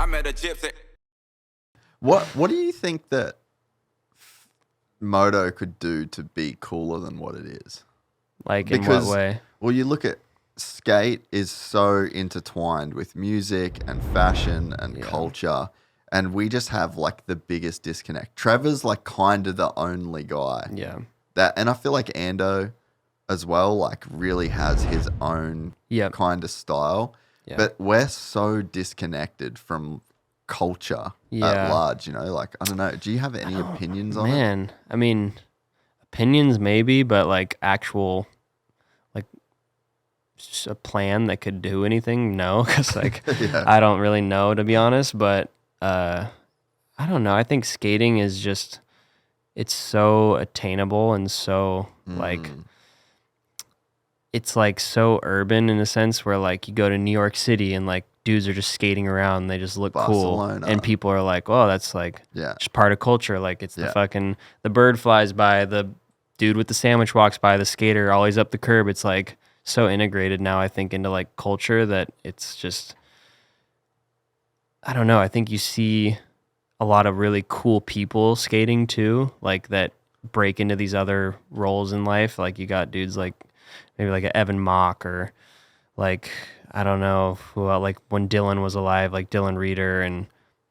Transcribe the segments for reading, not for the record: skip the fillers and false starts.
I met a gypsy. What do you think that moto could do to be cooler than what it is? Like, in what way? Well, you look at skate is so intertwined with music and fashion and culture, and we just have like the biggest disconnect. Trevor's like kind of the only guy. Yeah. And I feel like Ando as well, like really has his own kind of style. Yeah. But we're so disconnected from culture at large, you know? Like, I don't know. Do you have any opinions on it? Man, I mean, opinions maybe, but like actual, like a plan that could do anything, no. Because like, I don't really know, to be honest. But I don't know. I think skating is just, it's so attainable and so like, it's like so urban in a sense where like you go to New York City and like dudes are just skating around and they just look Barcelona. Cool. And people are like, oh, that's like just part of culture. Like it's the fucking, the bird flies by, the dude with the sandwich walks by, the skater always up the curb. It's like so integrated now, I think, into like culture that it's just, I don't know. I think you see a lot of really cool people skating too, like that break into these other roles in life. Like you got dudes like maybe like an Evan Mock or like, I don't know, who like when Dylan was alive, like Dylan Reeder, and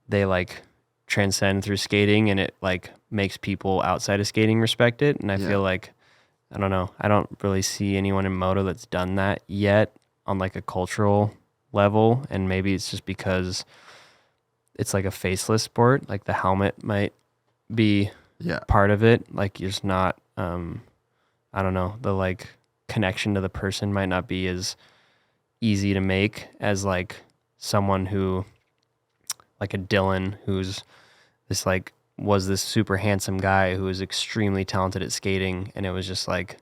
they like transcend through skating and it like makes people outside of skating respect it. And I feel like, I don't know, I don't really see anyone in moto that's done that yet on like a cultural level. And maybe it's just because it's like a faceless sport. Like the helmet might be part of it. Like you're just not, I don't know, the like connection to the person might not be as easy to make as like someone who, like a Dylan, who's this like, was this super handsome guy who was extremely talented at skating. And it was just like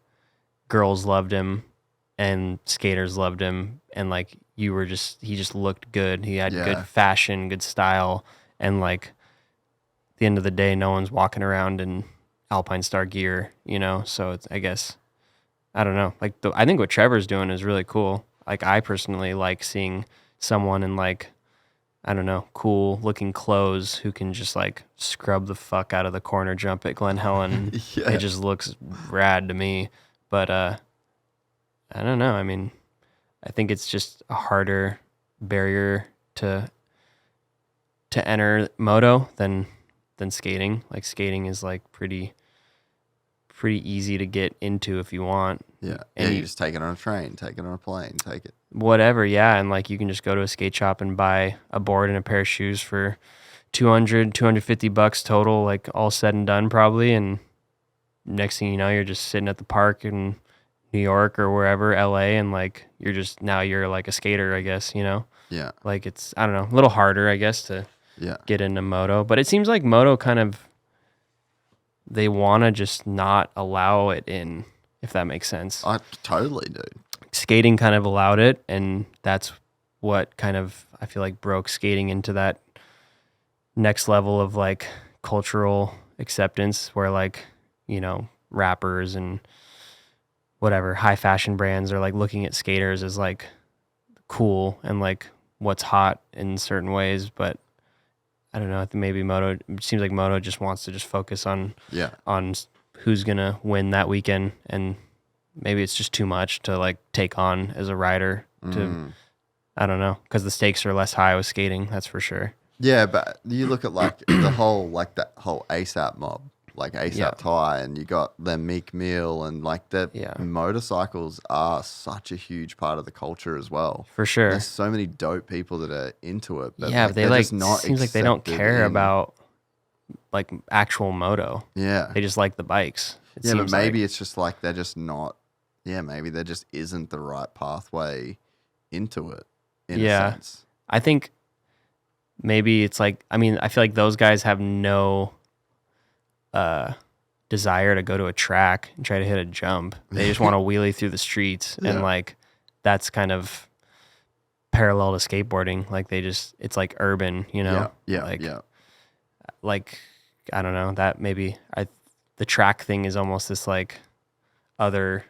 girls loved him and skaters loved him. And like, you were just, he just looked good. He had good fashion, good style. And like at the end of the day, no one's walking around in Alpine Star gear, you know? So it's, I guess, I don't know. Like I think what Trevor's doing is really cool. Like I personally like seeing someone in like, I don't know, cool looking clothes who can just like scrub the fuck out of the corner jump at Glen Helen. It just looks rad to me. But I don't know. I mean, I think it's just a harder barrier to enter moto than skating. Like skating is like pretty easy to get into if you want. Yeah. And you just take it on a train, take it on a plane, take it. Whatever, yeah. And like you can just go to a skate shop and buy a board and a pair of shoes for $250 total, like all said and done probably. And next thing you know, you're just sitting at the park in New York or wherever, LA, and like you're like a skater, I guess, you know? Yeah. Like it's, I don't know, a little harder, I guess, to get into moto. But it seems like moto kind of, they want to just not allow it in, if that makes sense. I totally do. Skating kind of allowed it, and that's what kind of, I feel like, broke skating into that next level of like cultural acceptance where like, you know, rappers and whatever high fashion brands are like looking at skaters as like cool and like what's hot in certain ways. But I don't know, I think maybe moto, it seems like moto just wants to just focus on who's gonna win that weekend, and maybe it's just too much to like take on as a rider to, I don't know, because the stakes are less high with skating, that's for sure. Yeah, but you look at like the whole, like that whole ASAP mob, like ASAP Ty, and you got the Meek Mill, and like the motorcycles are such a huge part of the culture as well. For sure. There's so many dope people that are into it. But yeah, like, they like, just not seems like they don't care about like actual moto. Yeah. They just like the bikes. Yeah, but maybe it's just like they're just not, maybe there just isn't the right pathway into it in a sense. I think maybe it's like, I mean, I feel like those guys have no desire to go to a track and try to hit a jump. They just want to wheelie through the streets. And like, that's kind of parallel to skateboarding. Like they just, it's like urban, you know? Like, I don't know, that maybe the track thing is almost this like other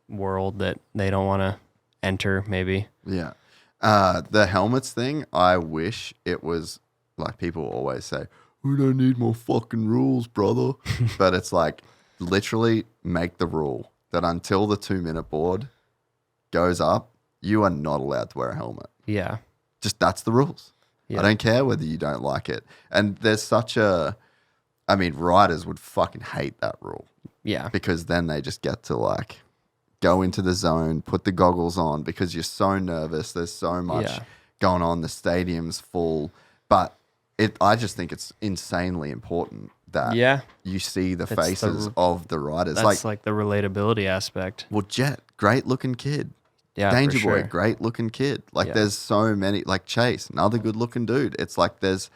world that they don't want to enter maybe. Yeah. The helmets thing, I wish it was like people always say, we don't need more fucking rules, brother. But it's like literally make the rule that until the 2-minute board goes up, you are not allowed to wear a helmet. Yeah. Just that's the rules. Yeah. I don't care whether you don't like it. And there's such a, I mean, riders would fucking hate that rule. Yeah. Because then they just get to like go into the zone, put the goggles on because you're so nervous. There's so much going on. The stadium's full. But I just think it's insanely important that you see the faces of the riders. That's like the relatability aspect. Well, Jet, great looking kid. Yeah, Danger Boy, great looking kid. Like there's so many, like Chase, another good looking dude. It's like there's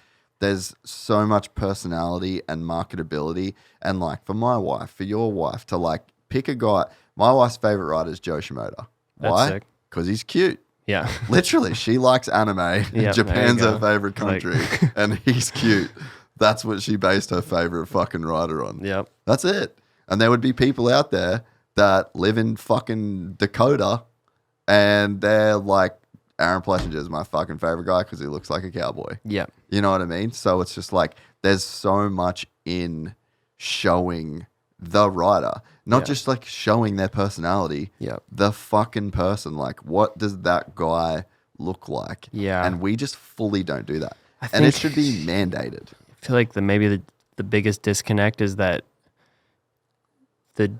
so much personality and marketability. And like for my wife, for your wife, to like pick a guy. My wife's favorite rider is Joe Shimoda. Why? Because he's cute. Yeah. Literally, she likes anime. Japan's her favorite country. And he's cute. That's what she based her favorite fucking rider on. Yep. That's it. And there would be people out there that live in fucking Dakota and they're like, Aaron Plessinger is my fucking favorite guy because he looks like a cowboy. Yeah. You know what I mean? So it's just like there's so much in showing the rider, not just like showing their personality. Yeah. The fucking person. Like, what does that guy look like? Yeah. And we just fully don't do that. And it should be mandated. I feel like maybe the biggest disconnect is that the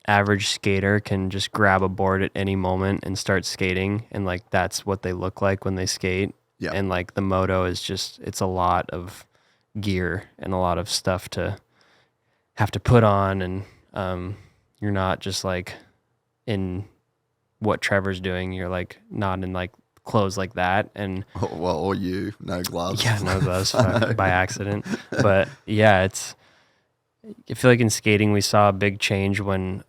average skater can just grab a board at any moment and start skating, and like that's what they look like when they skate. Yeah. And like the moto is just, it's a lot of gear and a lot of stuff to have to put on, and you're not just like in what Trevor's doing. You're like not in like clothes like that, and or you, no gloves. Yeah, no gloves by accident. But yeah, I feel like in skating we saw a big change when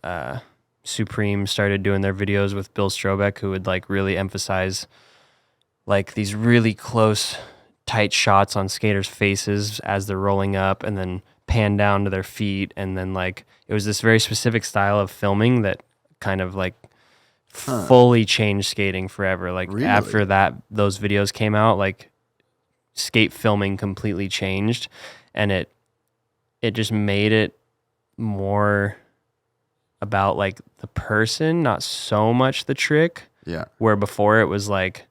Supreme started doing their videos with Bill Strobeck, who would like really emphasize like these really close, tight shots on skaters' faces as they're rolling up, and then pan down to their feet, and then like it was this very specific style of filming that kind of like fully changed skating forever. Like after that, those videos came out, like skate filming completely changed, and it just made it more about like the person, not so much the trick. Yeah. Where before it was like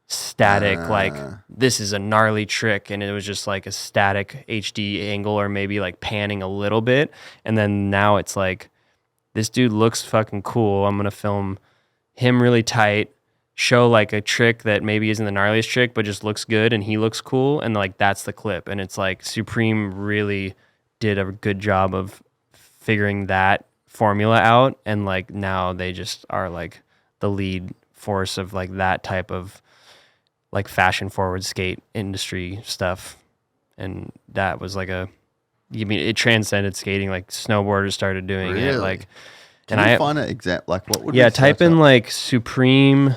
static, like this is a gnarly trick, and it was just like a static HD angle or maybe like panning a little bit. And then now it's like, this dude looks fucking cool. I'm going to film him really tight, show like a trick that maybe isn't the gnarliest trick, but just looks good and he looks cool. And like, that's the clip. And it's like Supreme really did a good job of figuring that formula out. And like, now they just are like the lead force of like that type of like fashion forward skate industry stuff. And that was like it transcended skating. Like snowboarders started doing it. Like, can you find an exact, like what would type in like Supreme.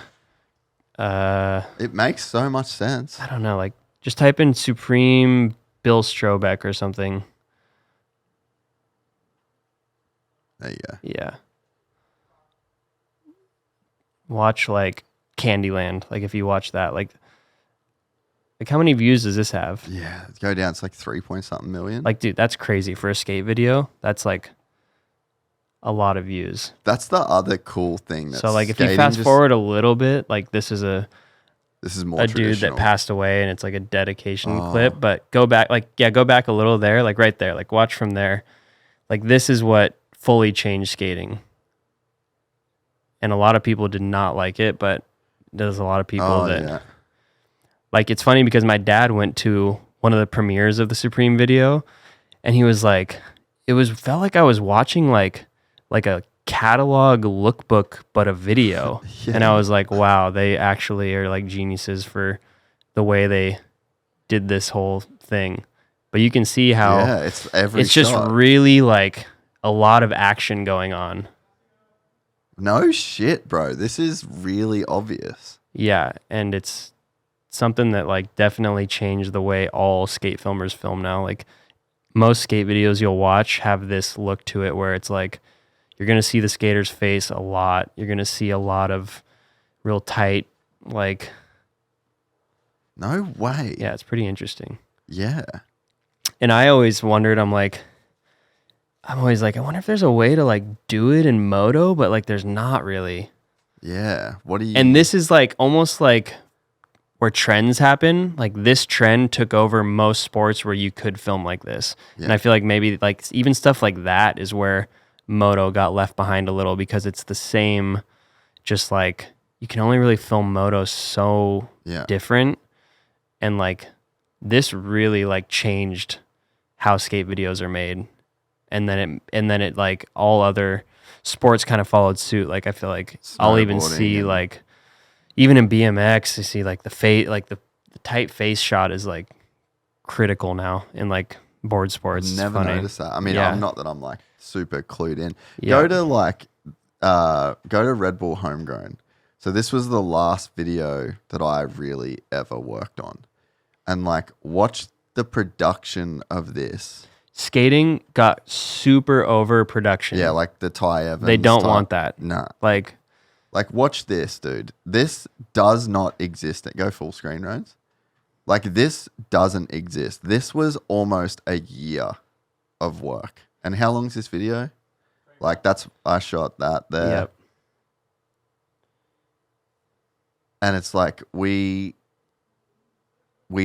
It makes so much sense. I don't know. Like just type in Supreme Bill Strobeck or something. There you go. Yeah. Watch like Candyland. Like if you watch that, like how many views does this have? Yeah, go down. It's like 3-point-something million. Like, dude, that's crazy for a skate video. That's like a lot of views. That's the other cool thing. So like if you fast forward a little bit, like this is more a dude that passed away, and it's like a dedication clip. But go back, go back a little there, like right there, like watch from there. Like this is what fully changed skating. And a lot of people did not like it, but there's a lot of people like, it's funny because my dad went to one of the premieres of the Supreme video, and he was like, felt like I was watching like a catalog lookbook, but a video. Yeah. And I was like, wow, they actually are like geniuses for the way they did this whole thing. But you can see how it's just really like a lot of action going on. No shit, bro. This is really obvious. Yeah, and it's something that like definitely changed the way all skate filmers film now. Like most skate videos you'll watch have this look to it where it's like you're going to see the skater's face a lot. You're going to see a lot of real tight, like No way. Yeah, it's pretty interesting. Yeah. And I always wondered, I'm always like, I wonder if there's a way to like do it in moto, but like there's not really. Yeah. What do you... And this is like almost like where trends happen. Like this trend took over most sports where you could film like this. Yeah. And I feel like maybe like even stuff like that is where moto got left behind a little, because it's the same, just like you can only really film moto so different. And like this really like changed how skate videos are made. And then it like all other sports kind of followed suit. Like I feel like I'll even see like, even in BMX, you see like the tight face shot is like critical now in like board sports. Never noticed that. I mean, I'm not that I'm like super clued in. Yeah. Go to Red Bull Homegrown. So this was the last video that I really ever worked on, and like watch the production of this. Skating got super over production. Yeah, like the Ty Evans. They don't want that. Nah. Like watch this, dude. This does not exist. Go full screen, Rose. Like this doesn't exist. This was almost a year of work. And how long is this video? Like I shot that there. Yep. And it's like we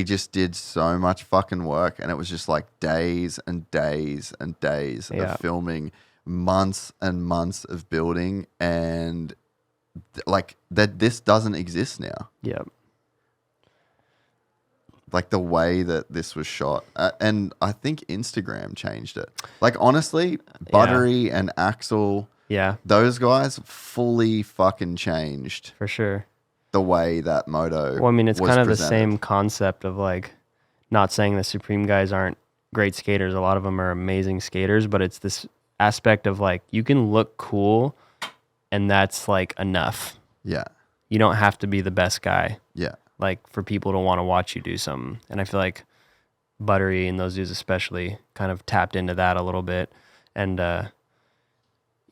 just did so much fucking work, and it was just like days and days and days of filming, months and months of building, and like that this doesn't exist now. Yep. Like the way that this was shot. And I think Instagram changed it. Like honestly, Buttery and Axel, those guys fully fucking changed. For sure. The way that moto Well, I mean, it's kind of presented. the same concept of like, not saying the Supreme guys aren't great skaters. A lot of them are amazing skaters, but it's this aspect of like, you can look cool and that's like enough. Yeah. You don't have to be the best guy. Yeah. Like for people to want to watch you do something. And I feel like Buttery and those dudes especially kind of tapped into that a little bit. And I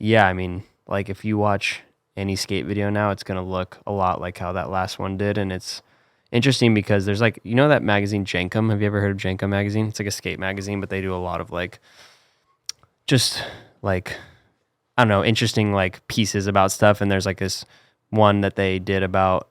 mean, like if you watch any skate video now, it's going to look a lot like how that last one did. And it's interesting because there's like, you know that magazine Jenkem? Have you ever heard of Jenkem magazine? It's like a skate magazine, but they do a lot of like, just like, I don't know, interesting like pieces about stuff. And there's like this one that they did about,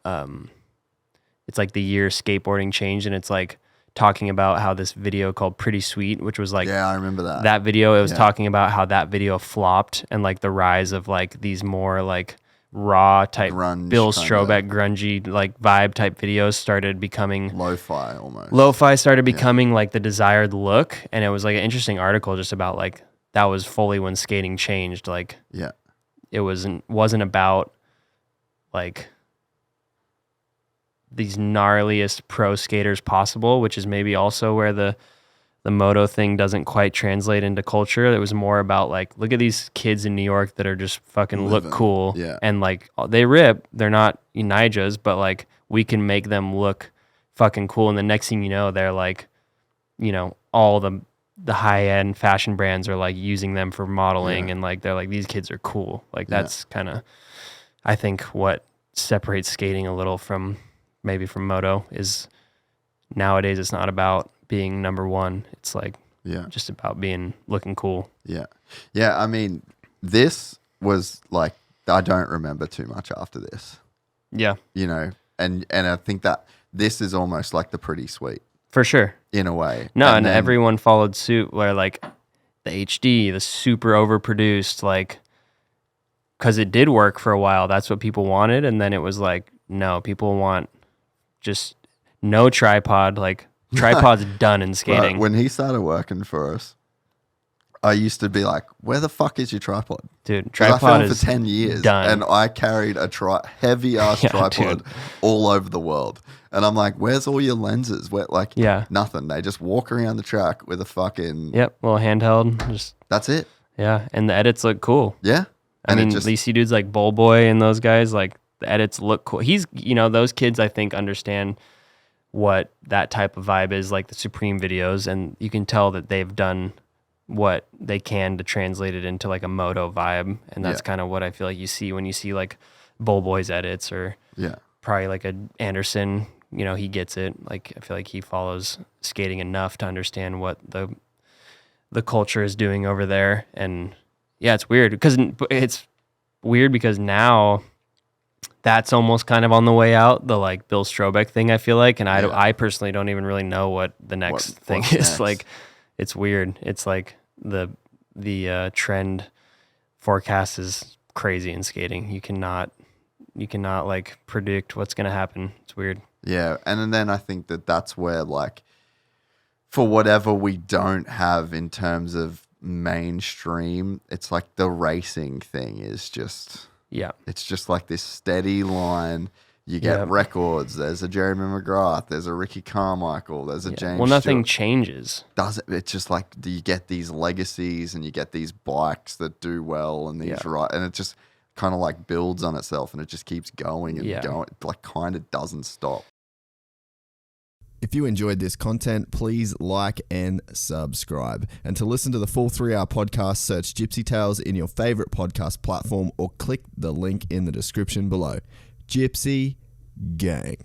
it's like the year skateboarding changed, and it's like talking about how this video called Pretty Sweet, which was like, I remember that. That video, it was talking about how that video flopped and like the rise of like these more like raw type grunge, Bill Strobeck grungy like vibe type videos started becoming lo-fi almost. Lo-fi started becoming like the desired look, and it was like an interesting article just about like that was fully when skating changed. Like it wasn't about like these gnarliest pro skaters possible, which is maybe also where the moto thing doesn't quite translate into culture. It was more about like, look at these kids in New York that are just fucking look cool. Yeah. And like they rip, they're not Nijas, but like we can make them look fucking cool. And the next thing you know, they're like, you know, all the high end fashion brands are like using them for modeling. And like, they're like, these kids are cool. Like that's kind of, I think what separates skating a little from maybe from moto is nowadays it's not about being number one. It's like just about looking cool. Yeah. I mean, this was like, I don't remember too much after this. Yeah. You know, and I think that this is almost like the Pretty Sweet. For sure. In a way. No, and everyone followed suit where like the HD, the super overproduced, like, because it did work for a while. That's what people wanted. And then it was like, no, people want just no tripod, like, tripod's done in skating. Right. When he started working for us, I used to be like, where the fuck is your tripod? Dude, tripod is for 10 years done. And I carried a heavy-ass tripod all over the world. And I'm like, where's all your lenses? Where, like, nothing. They just walk around the track with a fucking... Yep, well, handheld. That's it. Yeah, and the edits look cool. Yeah. I mean, at least you dudes like Bull Boy and those guys, like, the edits look cool. Those kids, I think, understand what that type of vibe is, like the Supreme videos, and you can tell that they've done what they can to translate it into like a moto vibe, and that's kind of what I feel like you see when you see like Bull Boy's edits, or probably like a Anderson you know, he gets it. Like, I feel like he follows skating enough to understand what the culture is doing over there. And yeah, it's weird because now that's almost kind of on the way out, the like Bill Strobeck thing, I feel like. And I personally don't even really know what the next thing is. Next? Like, it's weird. It's like the trend forecast is crazy in skating. You cannot like predict what's going to happen. It's weird. Yeah. And then I think that's where, like, for whatever we don't have in terms of mainstream, it's like the racing thing is just, it's just like this steady line. You get records. There's a Jeremy McGrath. There's a Ricky Carmichael. There's a James Well, nothing Stewart. changes. Does it? It's just like you get these legacies and you get these bikes that do well and these and it just kind of like builds on itself and it just keeps going and going. It like kind of doesn't stop. If you enjoyed this content, please like and subscribe. And to listen to the full 3-hour podcast, search Gypsy Tales in your favorite podcast platform or click the link in the description below. Gypsy Gang.